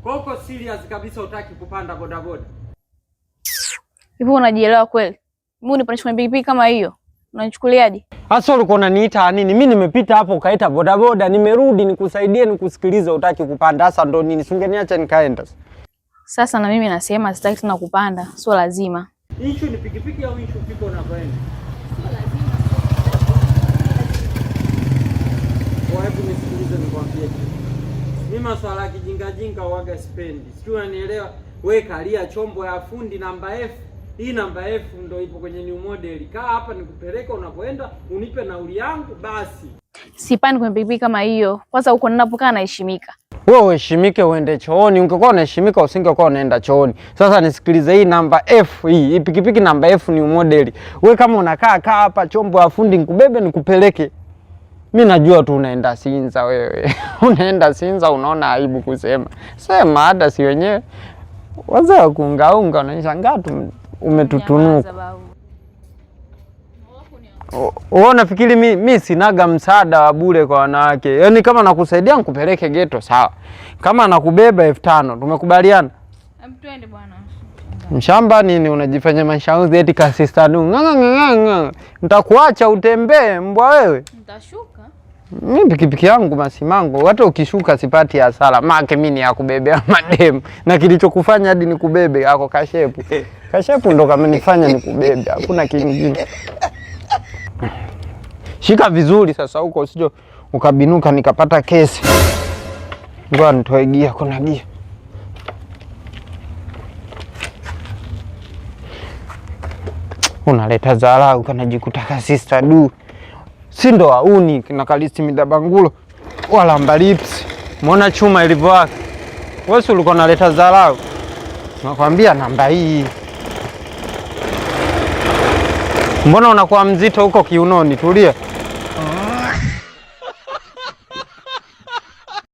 Kwa uko serious kabisa utaki kupanda bodaboda? Hivyo unajielewa kweli? Mimi unipandisha kwenye pikipiki kama hiyo. Unanichukuliaje? Hasa ulikuwa unaniita nini? Mimi nimepita hapo ukaita bodaboda, nimerudi nikusaidie nikusikilize utaki kupanda. Sasa ndo nini? Singeniacha nikaenda. Sasa na mimi nasema sitaki tena kupanda, sio lazima. Issue ni pikipiki au issue piko unapoenda? Sio lazima. Hebu nisikilize nikwambie. Mimi masuala ya kijinga huaga spendi. Sio unanielewa? Wewe kalia chombo ya fundi namba F. Hii namba F ndio ipo kwenye new model. Kaa hapa nikupeleka unapoenda, unipe nauli yangu basi. Sipandi kwenye pikipiki kama hiyo. Kwanza huko ninapokaa naheshimika. Wewe uheshimike uende chooni. Ungekuwa unaheshimika usingekuwa unaenda chooni. Sasa nisikilize, hii namba F hii pikipiki namba F new model. Wewe kama unakaa hapa chombo ya fundi nikubebe nikupeleke. Mimi najua tu unaenda Sinza wewe. Unaenda Sinza unaona aibu kusema. Sema hata si wenyewe. Wazee wa kuungaunga wananishangaa tu umetutunuka. Wewe unafikiri mimi sinaga msaada wa bure kwa wanawake? Yaani kama nakusaidia nikupeleke ghetto sawa. Kama nakubeba 5000 tumekubaliana? Twende bwana. Mshamba nini unajifanya mashauri eti ka sister nu. Nganga. Nitakuacha utembee mbwa wewe. Nitashuka. Mimi pikipiki yangu masimango, hata ukishuka sipati hasara. Make mimi ni ya kubebea mademu. Na kilichokufanya hadi nikubebe yako kashepu. Kashepu ndo kamenifanya nikubebe. Hakuna kingine. Shika vizuri sasa huko usije ukabinuka nikapata kesi. Ngoja nitoe gia, kuna gia. Unaleta dharau kanajikuta ka sister du. Si ndo wauni na Kalisti Midabangulo wala Mbalips. Muona chuma ilivyowaka. Wewe ulikuwa unaleta dharau. Nakwambia namba hii. Mbona unakuwa mzito huko kiunoni? Tulia.